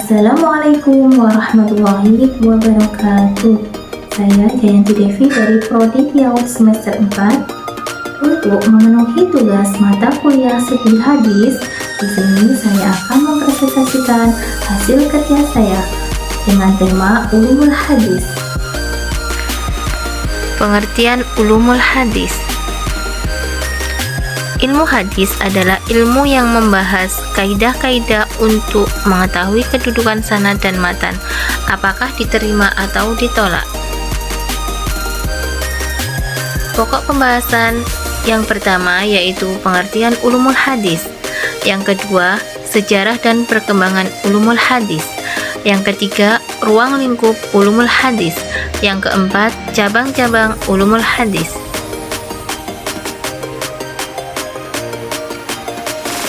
Assalamualaikum warahmatullahi wabarakatuh. Saya Jayanti Devi dari Prodi PIAUD semester 4. Untuk memenuhi tugas mata kuliah studi hadis, di sini saya akan mempresentasikan hasil kerja saya dengan tema Ulumul Hadis. Pengertian ulumul hadis. Ilmu hadis adalah ilmu yang membahas kaidah-kaidah untuk mengetahui kedudukan sanad dan matan, apakah diterima atau ditolak. Pokok pembahasan yang pertama yaitu pengertian ulumul hadis. Yang kedua, sejarah dan perkembangan ulumul hadis. Yang ketiga, ruang lingkup ulumul hadis. Yang keempat, cabang-cabang ulumul hadis.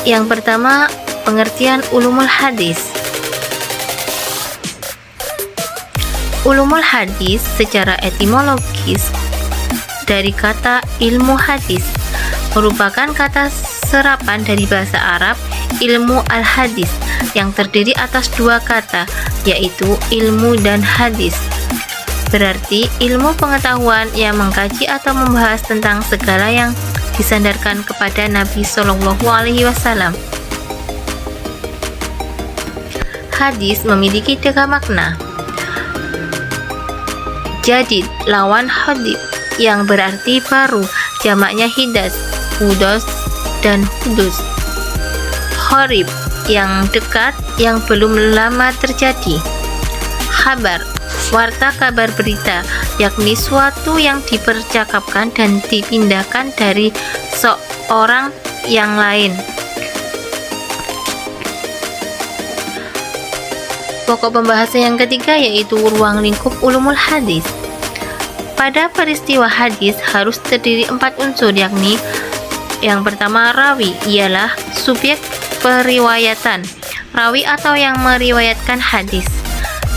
Yang pertama, pengertian ulumul hadis. Ulumul hadis secara etimologis dari kata ilmu hadis merupakan kata serapan dari bahasa Arab ilmu al-hadis yang terdiri atas dua kata, yaitu ilmu dan hadis. Berarti ilmu pengetahuan yang mengkaji atau membahas tentang segala yang disandarkan kepada Nabi Shallallahu Alaihi Wasallam. Hadis memiliki tiga makna. Jadid lawan hadith yang berarti baru, jamaknya hidas, hudos dan hudus. Horib yang dekat, yang belum lama terjadi. Khabar warta kabar berita, yakni suatu yang dipercakapkan dan dipindahkan dari seorang yang lain. Pokok pembahasan yang ketiga yaitu ruang lingkup ulumul hadis. Pada peristiwa hadis harus terdiri 4 unsur, yakni yang pertama rawi, ialah subjek periwayatan, rawi atau yang meriwayatkan hadis.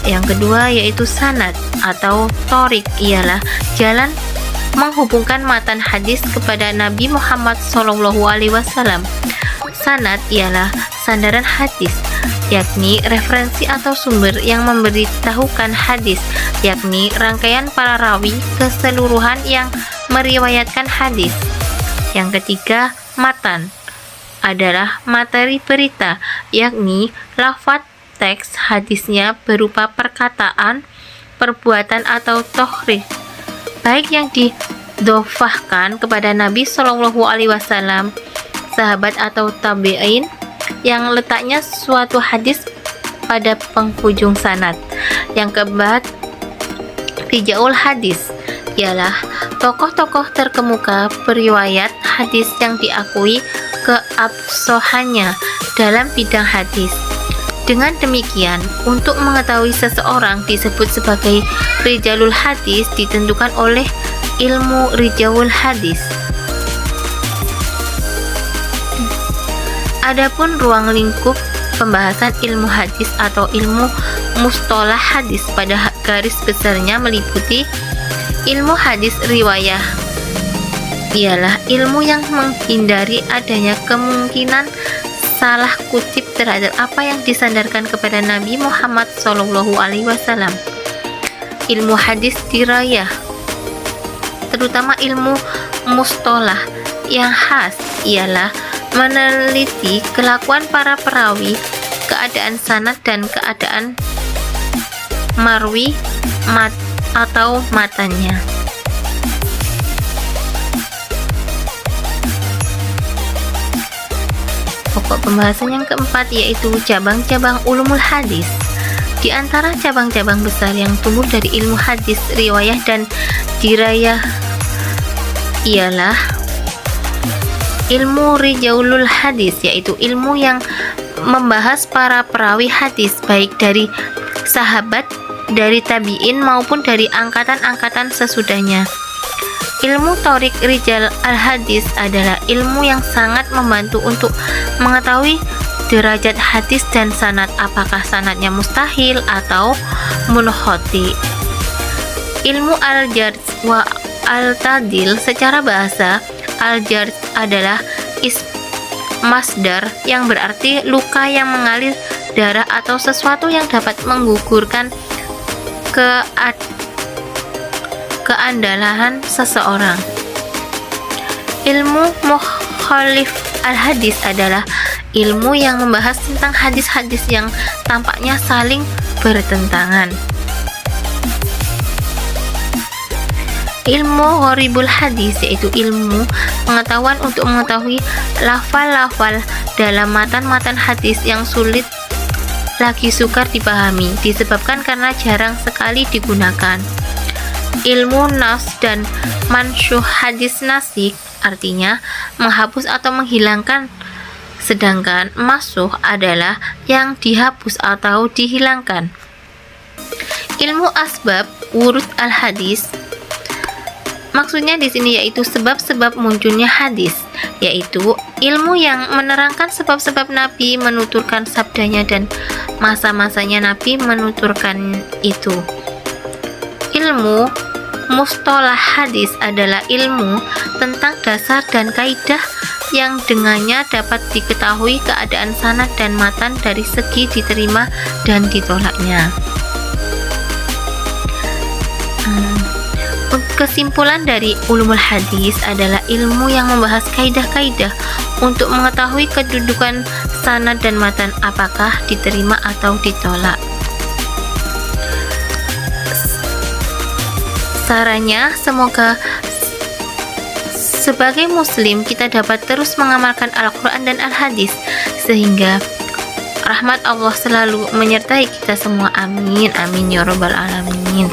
Yang kedua yaitu sanad atau thorik, ialah jalan menghubungkan matan hadis kepada Nabi Muhammad SAW. Sanad ialah sandaran hadis, yakni referensi atau sumber yang memberitahukan hadis, yakni rangkaian para rawi keseluruhan yang meriwayatkan hadis. Yang ketiga, matan adalah materi berita, yakni lafaz teks hadisnya berupa perkataan, perbuatan atau tohrih, baik yang didhofahkan kepada Nabi Shallallahu Alaihi Wasallam, sahabat atau tabi'in, yang letaknya suatu hadis pada penghujung sanad. Yang keempat, rijaul hadis, ialah tokoh-tokoh terkemuka periwayat hadis yang diakui keabsahannya dalam bidang hadis. Dengan demikian, untuk mengetahui seseorang disebut sebagai rijalul hadis ditentukan oleh ilmu rijalul hadis. Adapun ruang lingkup pembahasan ilmu hadis atau ilmu mustalah hadis pada garis besarnya meliputi ilmu hadis riwayah, ialah ilmu yang menghindari adanya kemungkinan salah kutip terhadap apa yang disandarkan kepada Nabi Muhammad SAW. Ilmu hadis dirayah, terutama ilmu mustalah yang khas, ialah meneliti kelakuan para perawi, keadaan sanad dan keadaan marwi atau matanya. Pokok pembahasan yang keempat yaitu cabang-cabang ulumul hadis. Di antara cabang-cabang besar yang tumbuh dari ilmu hadis riwayah dan dirayah ialah ilmu rijaulul hadis, yaitu ilmu yang membahas para perawi hadis baik dari sahabat, dari tabi'in maupun dari angkatan-angkatan sesudahnya. Ilmu thorik rijal al-hadis adalah ilmu yang sangat membantu untuk mengetahui derajat hadis dan sanad, apakah sanadnya mustahil atau munkhoti. Ilmu al-jarh wa al-tadil, secara bahasa al-jarh adalah masdar yang berarti luka yang mengalir darah atau sesuatu yang dapat menggugurkan keandalan seseorang. Ilmu mukhalif al-hadis adalah ilmu yang membahas tentang hadis-hadis yang tampaknya saling bertentangan. Ilmu gharibul hadis yaitu ilmu pengetahuan untuk mengetahui lafal-lafal dalam matan-matan hadis yang sulit lagi sukar dipahami disebabkan karena jarang sekali digunakan. Ilmu nas dan mansyuh hadis nasik artinya menghapus atau menghilangkan, sedangkan masuh adalah yang dihapus atau dihilangkan. Ilmu asbab wurud al-hadis maksudnya di sini yaitu sebab-sebab munculnya hadis, yaitu ilmu yang menerangkan sebab-sebab Nabi menuturkan sabdanya dan masa-masanya Nabi menuturkan itu. Ilmu mustalah hadis adalah ilmu tentang dasar dan kaidah yang dengannya dapat diketahui keadaan sanad dan matan dari segi diterima dan ditolaknya. Kesimpulan dari ulumul hadis adalah ilmu yang membahas kaidah-kaidah untuk mengetahui kedudukan sanad dan matan apakah diterima atau ditolak. Sarannya, semoga sebagai muslim kita dapat terus mengamalkan Al-Quran dan Al-Hadis sehingga rahmat Allah selalu menyertai kita semua. Amin, amin ya rabbal alamin.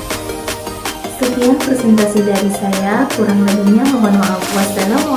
Sekian presentasi dari saya, kurang lebihnya mohon maaf. Wassalamualaikum